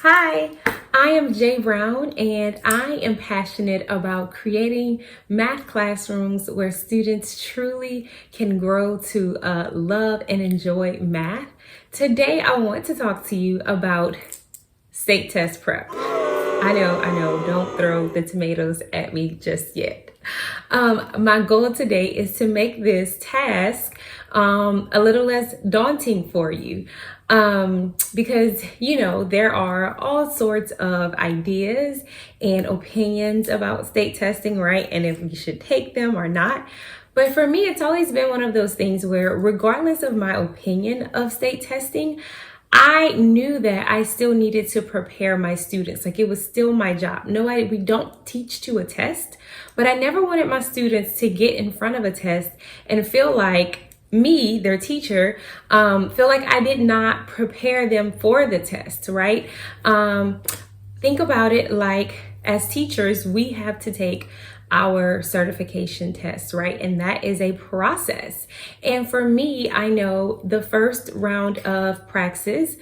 Hi, I am Jay Brown, and I am passionate about creating math classrooms where students truly can grow to love and enjoy math. Today, I want to talk to you about state test prep. I know, don't throw the tomatoes at me just yet. My goal today is to make this task a little less daunting for you. Because there are all sorts of ideas and opinions about state testing, right? And if we should take them or not. But for me, it's always been one of those things where, regardless of my opinion of state testing, I knew that I still needed to prepare my students. Like, it was still my job. No, we don't teach to a test, but I never wanted my students to get in front of a test and feel like me, their teacher, feel like I did not prepare them for the test, right? Think about it like, as teachers, we have to take our certification test, right? And that is a process. And for me, I know the first round of praxis,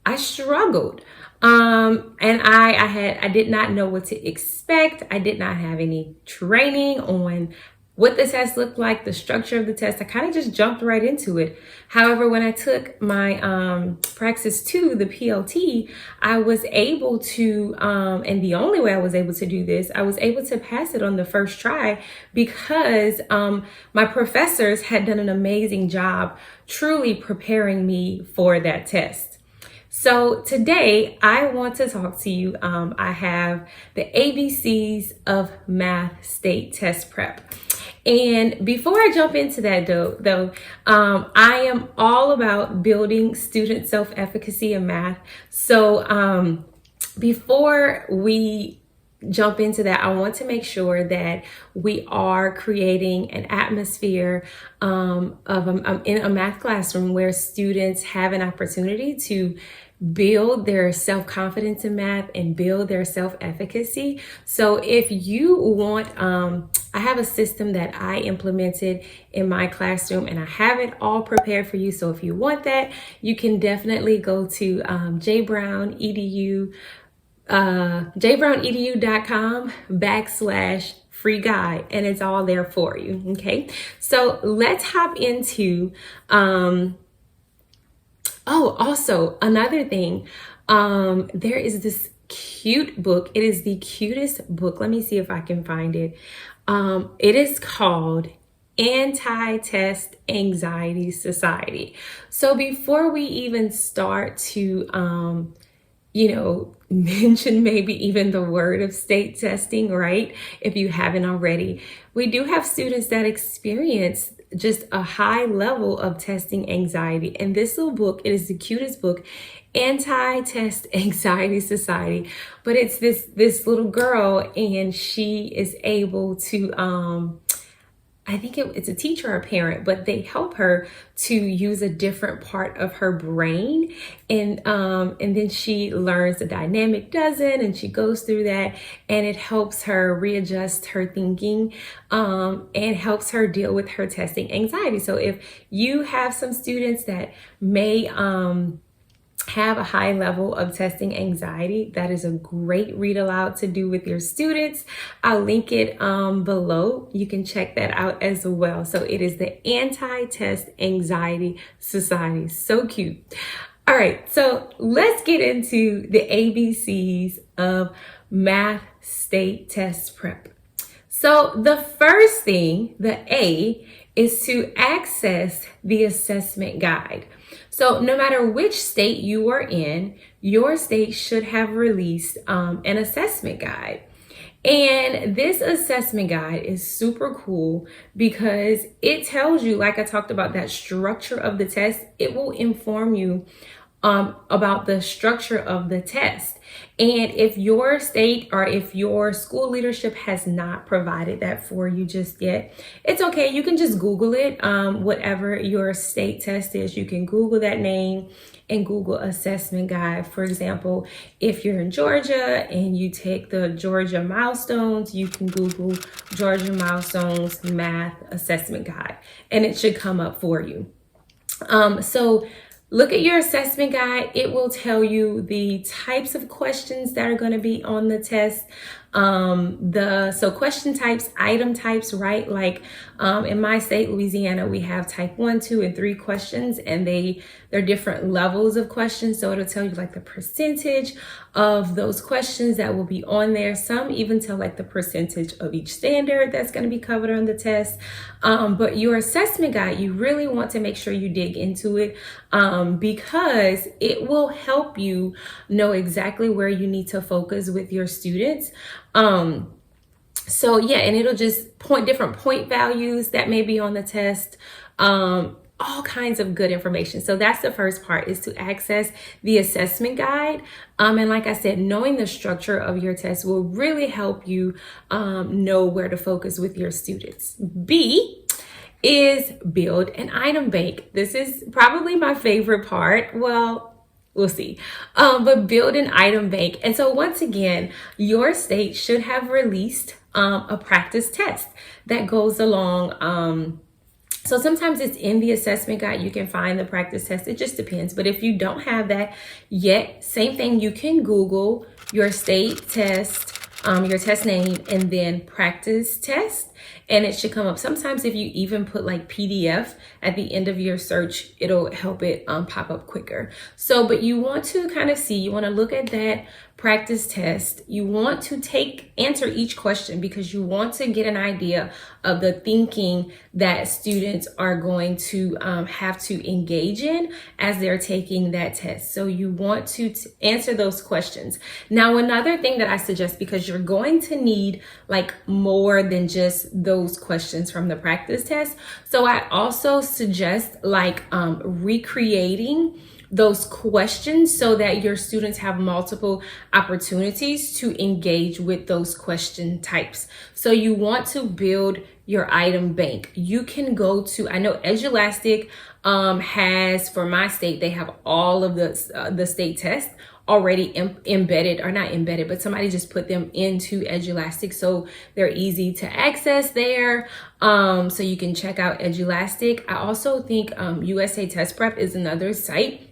I struggled. And I did not know what to expect. I did not have any training on what the test looked like, the structure of the test. I kind of just jumped right into it. However, when I took my Praxis 2, the PLT, I was able to, and the only way I was able to do this, I was able to pass it on the first try because my professors had done an amazing job truly preparing me for that test. So today I want to talk to you. I have the ABCs of Math State Test Prep. And before I jump into that though, I am all about building student self-efficacy in math. So before we jump into that, I want to make sure that we are creating an atmosphere in a math classroom where students have an opportunity to build their self-confidence in math and build their self-efficacy. So if you want, I have a system that I implemented in my classroom and I have it all prepared for you. So if you want that, you can definitely go to jbrownedu.com/free guide, and it's all there for you. Okay, so let's hop into also another thing, there is this cute book. It is the cutest book. Let me see if I can find it. It is called Anti-Test Anxiety Society. So before we even start to, mention maybe even the word of state testing, right? If you haven't already, we do have students that experience just a high level of testing anxiety. And this little book, it is the cutest book, Anti-Test Anxiety Society. But it's this little girl, and she is able to, I think it's a teacher or a parent, but they help her to use a different part of her brain. And then she learns the dynamic dozen, and she goes through that, and it helps her readjust her thinking, and helps her deal with her testing anxiety. So if you have some students that may, have a high level of testing anxiety, that is a great read aloud to do with your students. I'll link it below. You can check that out as well. So it is the Anti-Test Anxiety Society. So cute. All right, so let's get into the ABCs of Math State Test Prep. So the first thing, the A, is to access the assessment guide. So no matter which state you are in, your state should have released an assessment guide. And this assessment guide is super cool because it tells you, like I talked about, that structure of the test. It will inform you about the structure of the test. And if your state or if your school leadership has not provided that for you just yet, it's okay. You can just Google it. Whatever your state test is, you can Google that name and Google assessment guide. For example, if you're in Georgia and you take the Georgia milestones, you can Google Georgia milestones math assessment guide, and it should come up for you. So Look at your assessment guide. It will tell you the types of questions that are going to be on the test. So question types, item types, right? Like in my state, Louisiana, we have type 1, 2, and 3 questions, and they're different levels of questions. So it'll tell you like the percentage of those questions that will be on there. Some even tell like the percentage of each standard that's going to be covered on the test. But your assessment guide, you really want to make sure you dig into it because it will help you know exactly where you need to focus with your students. So yeah, and it'll just different point values that may be on the test. All kinds of good information. So that's the first part, is to access the assessment guide. And like I said, knowing the structure of your test will really help you know where to focus with your students. B is build an item bank. This is probably my favorite part. Well, we'll see. But build an item bank. And so once again, your state should have released a practice test that goes along. So sometimes it's in the assessment guide. You can find the practice test. It just depends. But if you don't have that yet, same thing. You can Google your state test, your test name, and then practice test, and it should come up. Sometimes if you even put like PDF at the end of your search, it'll help it pop up quicker. So, but you want to kind of you want to look at that practice test. You want to answer each question because you want to get an idea of the thinking that students are going to have to engage in as they're taking that test. So you want to answer those questions. Now, another thing that I suggest, because you're going to need like more than just those questions from the practice test. So I also suggest like recreating those questions so that your students have multiple opportunities to engage with those question types. So you want to build your item bank. You can go to, I know Edulastic has, for my state, they have all of the state tests already embedded, or not embedded, but somebody just put them into Edulastic, so they're easy to access there. So you can check out Edulastic. I also think USA Test Prep is another site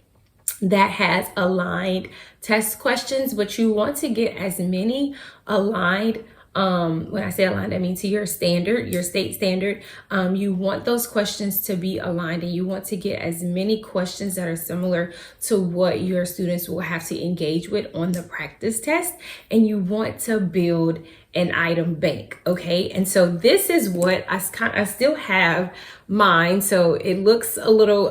that has aligned test questions, but you want to get as many aligned. When I say aligned, I mean to your standard, your state standard. You want those questions to be aligned, and you want to get as many questions that are similar to what your students will have to engage with on the practice test. And you want to build an item bank, okay? And so this is what I still have mine, so it looks a little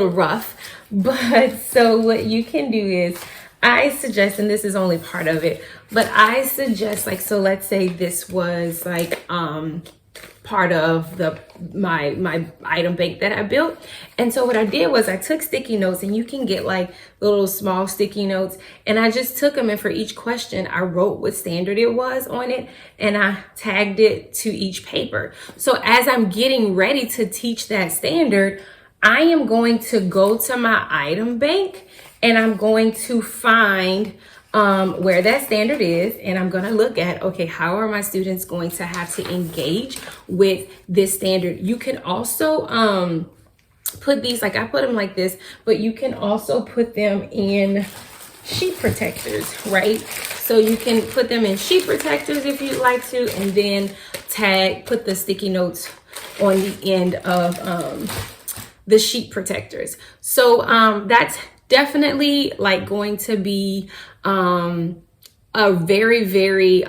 rough, but so what you can do is, I suggest, and this is only part of it, but I suggest, like, so let's say this was like part of my item bank that I built. And so what I did was I took sticky notes, and you can get like little small sticky notes, and I just took them, and for each question I wrote what standard it was on it, and I tagged it to each paper. So as I'm getting ready to teach that standard, I am going to go to my item bank, and I'm going to find where that standard is, and I'm going to look at, okay, how are my students going to have to engage with this standard? You can also put these, like I put them like this, but you can also put them in sheet protectors, right? So you can put them in sheet protectors if you'd like to, and then put the sticky notes on the end of the sheet protectors. So that's definitely like going to be a very, very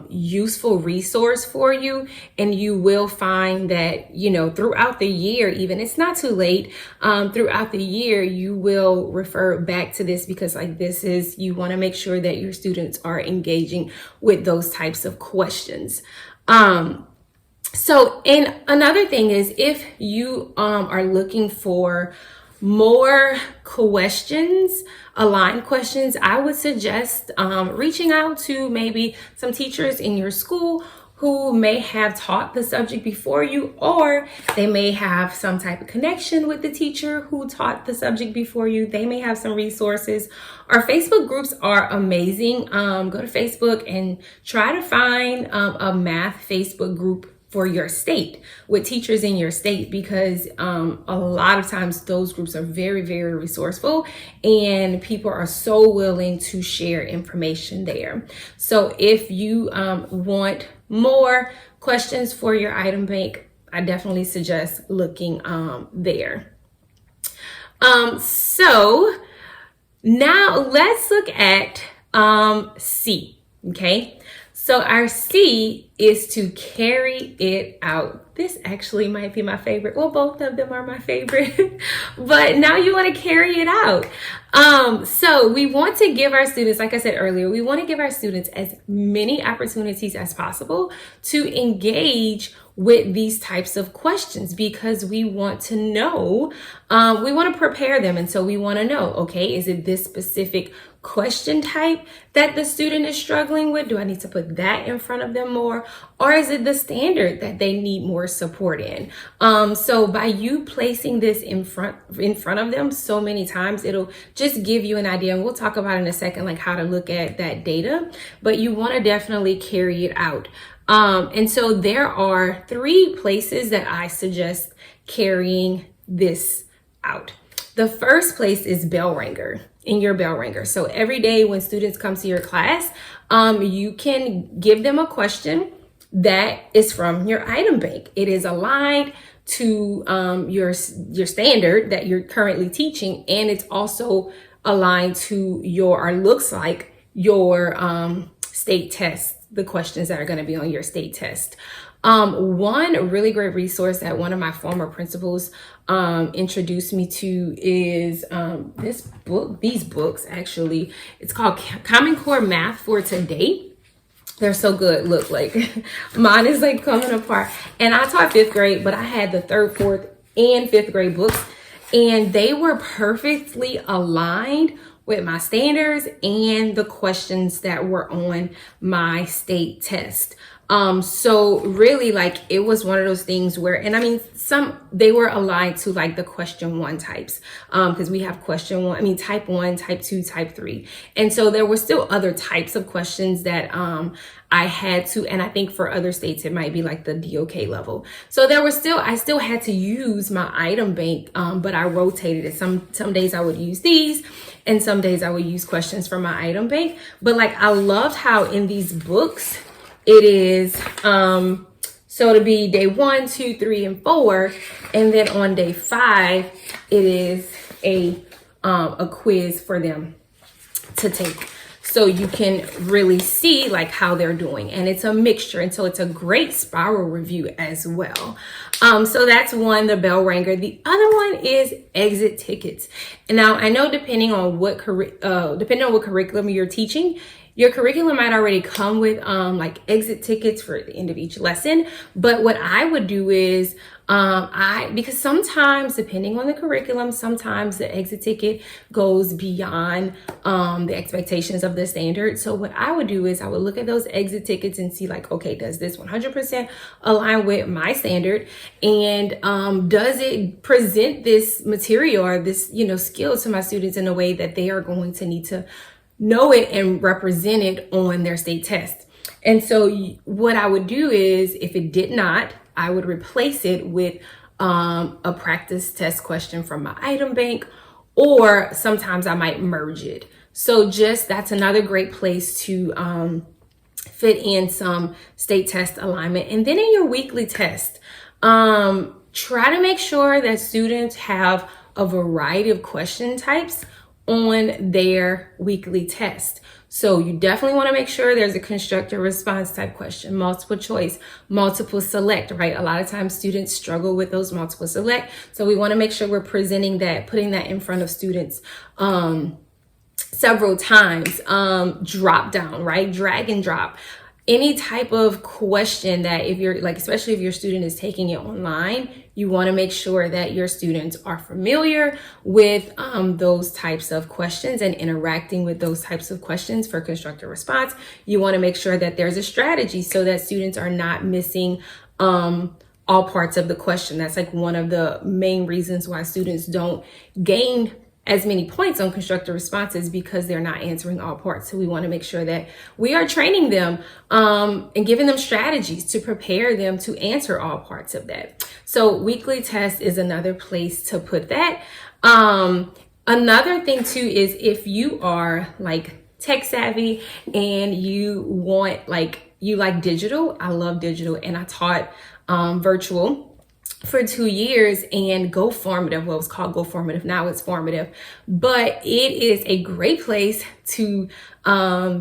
useful resource for you. And you will find that, you know, throughout the year, even, it's not too late, throughout the year, you will refer back to this, because like this is, you want to make sure that your students are engaging with those types of questions. So, and another thing is, if you are looking for more questions, aligned questions, I would suggest reaching out to maybe some teachers in your school who may have taught the subject before you, or they may have some type of connection with the teacher who taught the subject before you. They may have some resources. Our Facebook groups are amazing. Go to Facebook and try to find a math Facebook group for your state, with teachers in your state, because a lot of times those groups are very, very resourceful and people are so willing to share information there. So if you want more questions for your item bank, I definitely suggest looking there. So now let's look at C, okay? So our C is to carry it out. This actually might be my favorite. Well, both of them are my favorite, but now you want to carry it out. So we want to give our students, like I said earlier, we want to give our students as many opportunities as possible to engage with these types of questions, because we want to know, we want to prepare them. And so we want to know, okay, is it this specific question type that the student is struggling with? Do I need to put that in front of them more? Or is it the standard that they need more support in? So by you placing this in front of them so many times, it'll just give you an idea. And we'll talk about in a second, like how to look at that data, but you want to definitely carry it out. And so there are 3 places that I suggest carrying this out. The first place is Bellranger, in your Bellranger. So every day when students come to your class, you can give them a question that is from your item bank. It is aligned to your standard that you're currently teaching, and it's also aligned to your, or looks like your state test, the questions that are going to be on your state test. One really great resource that one of my former principals introduced me to is these books actually. It's called Common Core Math for Today. They're so good. Look, like mine is like coming apart. And I taught 5th grade, but I had the 3rd, 4th, and 5th grade books, and they were perfectly aligned with my standards and the questions that were on my state test. So really, like, it was one of those things where, and I mean, they were aligned to like the question 1 types, because we have question 1, I mean, type 1, type 2, type 3. And so there were still other types of questions that, I had to, and I think for other states, it might be like the DOK level. So I still had to use my item bank, but I rotated it. Some days I would use these, and some days I would use questions from my item bank. But like, I loved how in these books, it is, so to be day 1, 2, 3, and 4. And then on day 5, it is a quiz for them to take. So you can really see like how they're doing, and it's a mixture. And so it's a great spiral review as well. So that's one, the Bellranger. The other one is exit tickets. And now I know depending on what curriculum you're teaching, your curriculum might already come with like exit tickets for the end of each lesson. But what I would do is because sometimes, depending on the curriculum, sometimes the exit ticket goes beyond the expectations of the standard. So what I would do is I would look at those exit tickets and see like, okay, does this 100% align with my standard? And does it present this material or this, skill to my students in a way that they are going to need to know it and represent it on their state test? And so what I would do is, if it did not, I would replace it with a practice test question from my item bank, or sometimes I might merge it. So that's another great place to fit in some state test alignment. And then in your weekly test, try to make sure that students have a variety of question types on their weekly test. So you definitely want to make sure there's a constructive response type question, multiple choice, multiple select, right? A lot of times students struggle with those multiple select. So we want to make sure we're presenting that, putting that in front of students several times. Drop down, right? Drag and drop. Any type of question that, if you're like, especially if your student is taking it online, you want to make sure that your students are familiar with those types of questions and interacting with those types of questions for constructive response. You want to make sure that there's a strategy so that students are not missing all parts of the question. That's like one of the main reasons why students don't gain as many points on constructive responses because they're not answering all parts. So we want to make sure that we are training them and giving them strategies to prepare them to answer all parts of that. So weekly test is another place to put that. Another thing too is if you are like tech savvy and you want you like digital. I love digital, and I taught virtual for 2 years and Go Formative. Well, it was called Go Formative. Now it's Formative, but it is a great place to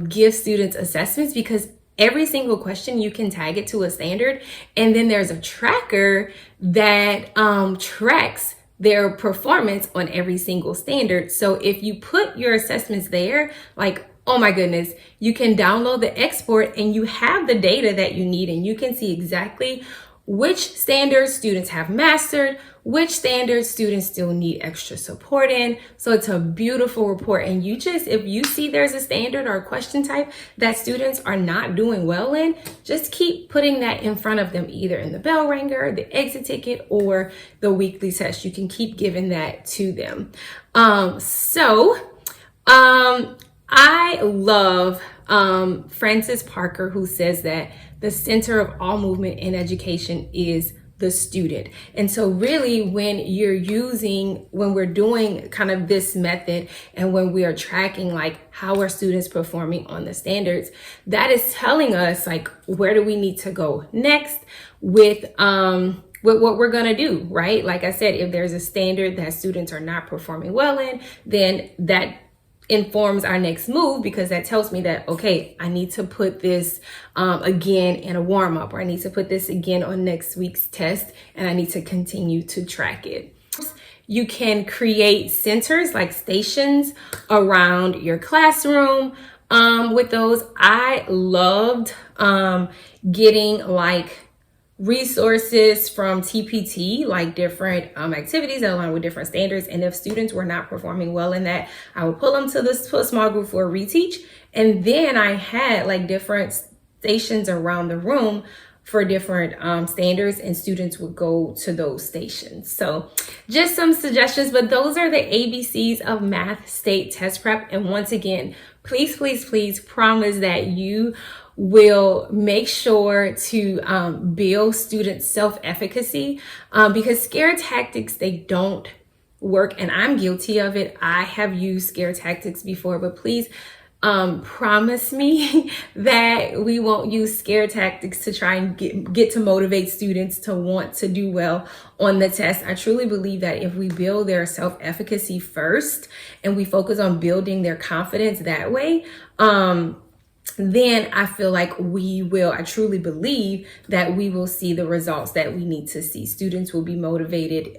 give students assessments because every single question you can tag it to a standard, and then there's a tracker that tracks their performance on every single standard. So if you put your assessments there, like, oh my goodness, you can download the export and you have the data that you need, and you can see exactly which standards students have mastered, which standards students still need extra support in. So it's a beautiful report. And if you see there's a standard or a question type that students are not doing well in, just keep putting that in front of them, either in the Bellranger, the exit ticket, or the weekly test. You can keep giving that to them. I love Francis Parker, who says that the center of all movement in education is the student. And so really when we're doing kind of this method, and when we are tracking like how are students performing on the standards, that is telling us like where do we need to go next with what we're gonna do, right? Like I said, if there's a standard that students are not performing well in, then that informs our next move, because that tells me that, okay, I need to put this again in a warm up, or I need to put this again on next week's test, and I need to continue to track it. You can create centers like stations around your classroom with those. I loved getting like resources from TPT, like different activities that align with different standards. And if students were not performing well in that, I would pull them to a small group for a reteach. And then I had like different stations around the room for different standards, and students would go to those stations. So just some suggestions, but those are the ABCs of math state test prep. And once again, please, please, please promise that you will make sure to build student self-efficacy, because scare tactics, they don't work, and I'm guilty of it. I have used scare tactics before, but please promise me that we won't use scare tactics to try and get to motivate students to want to do well on the test. I truly believe that if we build their self-efficacy first and we focus on building their confidence that way, then I feel like I truly believe that we will see the results that we need to see. Students will be motivated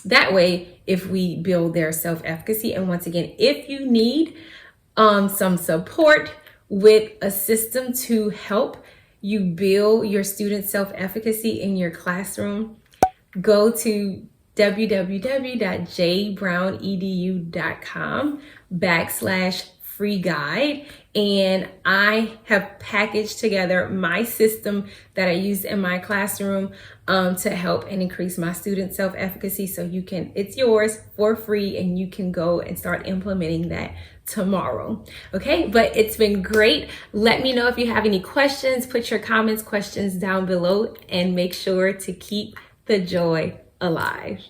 that way if we build their self-efficacy. And once again, if you need some support with a system to help you build your student self-efficacy in your classroom, go to www.jbrownedu.com/free guide, and I have packaged together my system that I use in my classroom to help and increase my student self-efficacy. So it's yours for free, and you can go and start implementing that tomorrow. Okay, but it's been great. Let me know if you have any questions. Put your questions down below, and make sure to keep the joy alive.